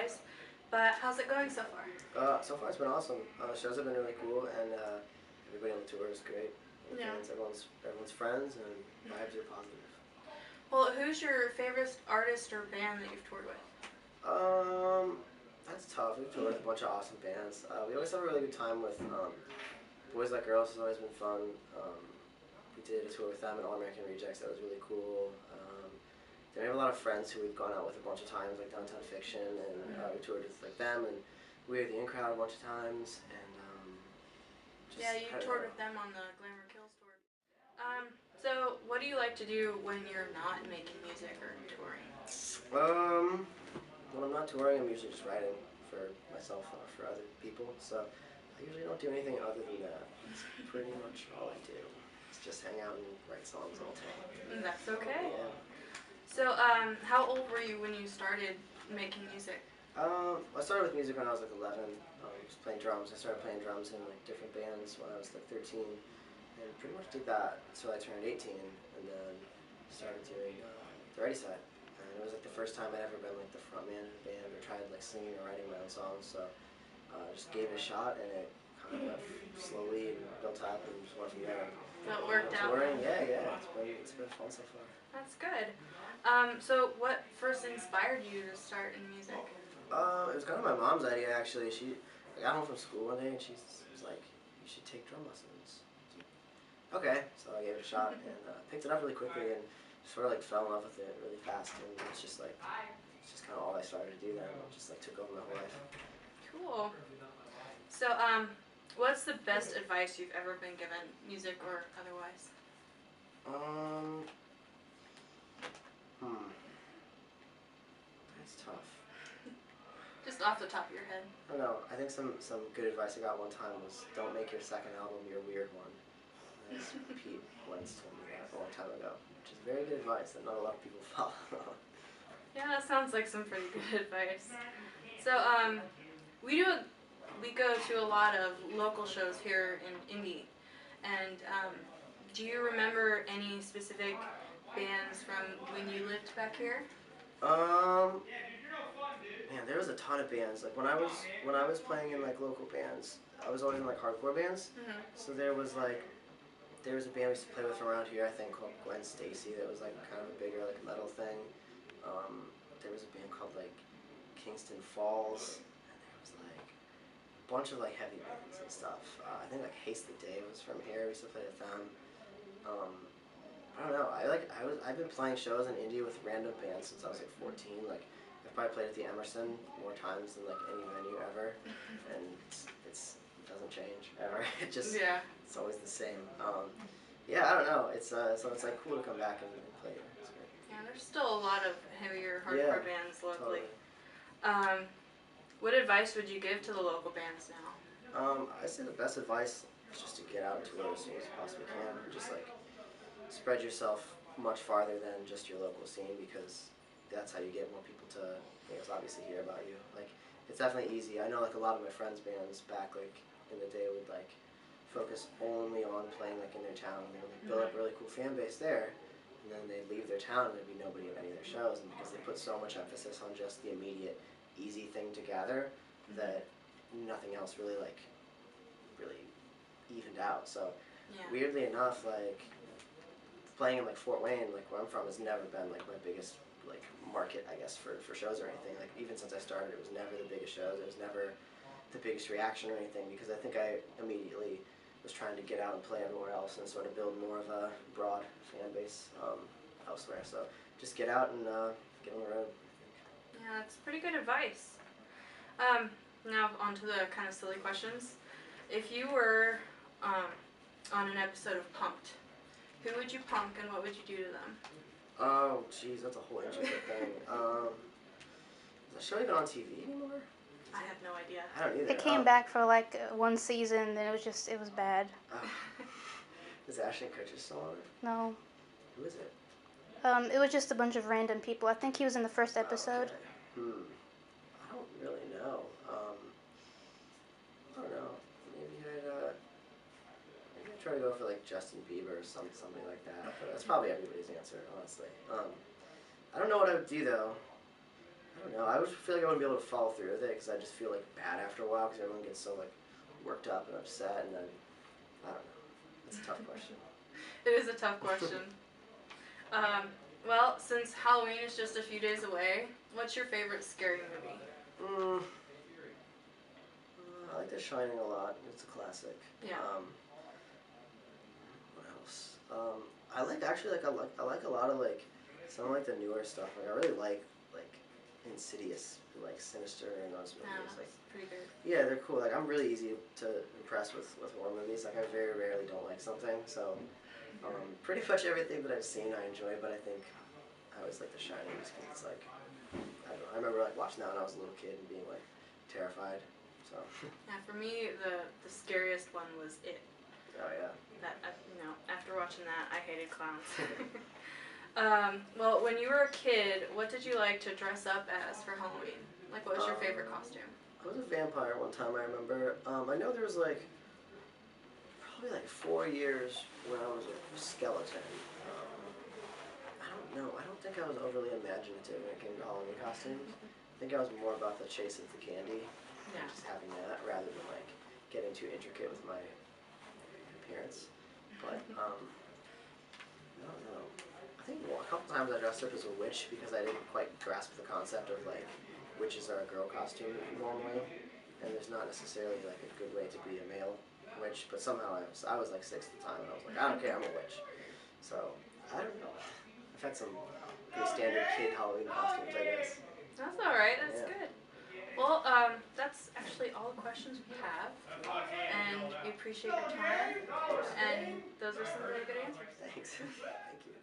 advice. But how's it going so far? So far it's been awesome. Shows have been really cool, and everybody on the tour is great. Yeah. Fans, everyone's friends, and vibes are positive. Well, who's your favorite artist or band that you've toured with? That's tough. We've toured with a bunch of awesome bands. We always have a really good time with Boys Like Girls has always been fun. We did a tour with them at All American Rejects. That was really cool. Then we have a lot of friends who we've gone out with a bunch of times, like Downtown Fiction, and we toured with like them, and we were the In Crowd a bunch of times, and yeah, you toured with them on the Glamour Kills tour. So what do you like to do when you're not making music or touring? When I'm not touring, I'm usually just writing for myself or for other people. So I usually don't do anything other than that. That's pretty much all I do. It's just hang out and write songs all the time. That's okay. Yeah. So, how old were you when you started making music? I started with music when I was like 11. Just playing drums. I started playing drums in like different bands when I was like 13, and pretty much did that until I turned 18, and then started doing the ready side. And it was like the first time I'd ever been like the front man in a band or tried like singing or writing my own songs. So just gave it a shot, and it kind of went slowly and built up and just went from there. So it worked out. Touring, yeah. It's been fun so far. That's good. So what first inspired you to start in music? It was kind of my mom's idea actually. I got home from school one day and she was like, "You should take drum lessons." Okay, so I gave it a shot and picked it up really quickly and sort of like fell in love with it really fast, and it's just kind of all I started to do then. It just like took over my whole life. Cool. So what's the best advice you've ever been given, music or otherwise? That's tough. Just off the top of your head. I don't know. I think some good advice I got one time was don't make your second album your weird one. That's Pete once told me that a long time ago, which is very good advice that not a lot of people follow. Yeah, that sounds like some pretty good advice. So we go to a lot of local shows here in Indy, and do you remember any specific bands from when you lived back here? Man, there was a ton of bands. Like when I was playing in like local bands, I was always in like hardcore bands. Mm-hmm. So there was a band we used to play with around here, I think, called Gwen Stacy. That was like kind of a bigger like metal thing. There was a band called like Kingston Falls, and there was like a bunch of like heavy bands and stuff. I think like Haste the Day was from here. We used to play with them. I don't know. I've been playing shows in Indy with random bands since I was like 14. Like I've probably played at the Emerson more times than like any venue ever, and it doesn't change ever. It's always the same. Yeah, I don't know. So it's like cool to come back and play. It's great. Yeah, there's still a lot of heavier hardcore bands locally. Totally. What advice would you give to the local bands now? I say the best advice is just to get out and tour as soon as you possibly can. Just like spread yourself much farther than just your local scene, because that's how you get more people to, obviously hear about you. Like, it's definitely easy. I know like a lot of my friends' bands back like in the day would like focus only on playing like in their town, and they would like, build up a really cool fan base there, and then they'd leave their town and there'd be nobody at any of their shows, and because they put so much emphasis on just the immediate easy thing to gather that nothing else really evened out. So weirdly enough, like playing in like Fort Wayne, like where I'm from, has never been like my biggest like market, I guess, for shows or anything. Like even since I started, it was never the biggest shows. It was never the biggest reaction or anything, because I think I immediately was trying to get out and play everywhere else and sort of build more of a broad fan base elsewhere. So just get out and get on the road. Yeah, that's pretty good advice. Now on to the kind of silly questions. If you were on an episode of Punk'd, who would you punk and what would you do to them? Oh, jeez, that's a whole intricate thing. Is that show even on TV anymore? I have no idea. I don't either. It came back for like one season, then it was bad. Is Ashton Kutcher still on it? No. Who is it? It was just a bunch of random people. I think he was in the first episode. Okay. I don't really know. I don't know. Maybe I'd try to go for like Justin Bieber or something like that. But that's probably everybody's answer, honestly. I don't know what I would do though. I don't know. I would feel like I wouldn't be able to follow through with it because I just feel like bad after a while because everyone gets so like worked up and upset, and then I don't know. It's a tough question. It is a tough question. Well, since Halloween is just a few days away, what's your favorite scary movie? I like The Shining a lot. It's a classic. Yeah. What else? I like actually like I like a lot of like some of like the newer stuff. Like I really like Insidious, like Sinister, and those movies. That's Like pretty good. yeah, they're cool. Like I'm really easy to impress with horror movies. Like I very rarely don't like something. So pretty much everything that I've seen I enjoy. But I think I always like The Shining just because it's like I don't know. I remember like watching that when I was a little kid and being like terrified. So. Yeah, for me, the scariest one was It. Oh yeah. That after watching that, I hated clowns. Well, when you were a kid, what did you like to dress up as for Halloween? Like, what was your favorite costume? I was a vampire one time. I remember. I know there was like probably like 4 years when I was a skeleton. I don't know. I don't think I was overly imaginative when it came to Halloween costumes. I think I was more about the chase of the candy. Yeah. Just having that rather than like getting too intricate with my appearance. But I don't know. I think a couple times I dressed up as a witch because I didn't quite grasp the concept of like witches are a girl costume normally, and there's not necessarily like a good way to be a male witch. But somehow I was like 6 at the time, and I was like, I don't care, I'm a witch. So I don't know. I've had some pretty standard kid Halloween costumes, I guess. That's all right. That's Yeah. good. Well, that's actually all the questions we have, and we appreciate your time. And those are some really good answers. Thanks. Thank you.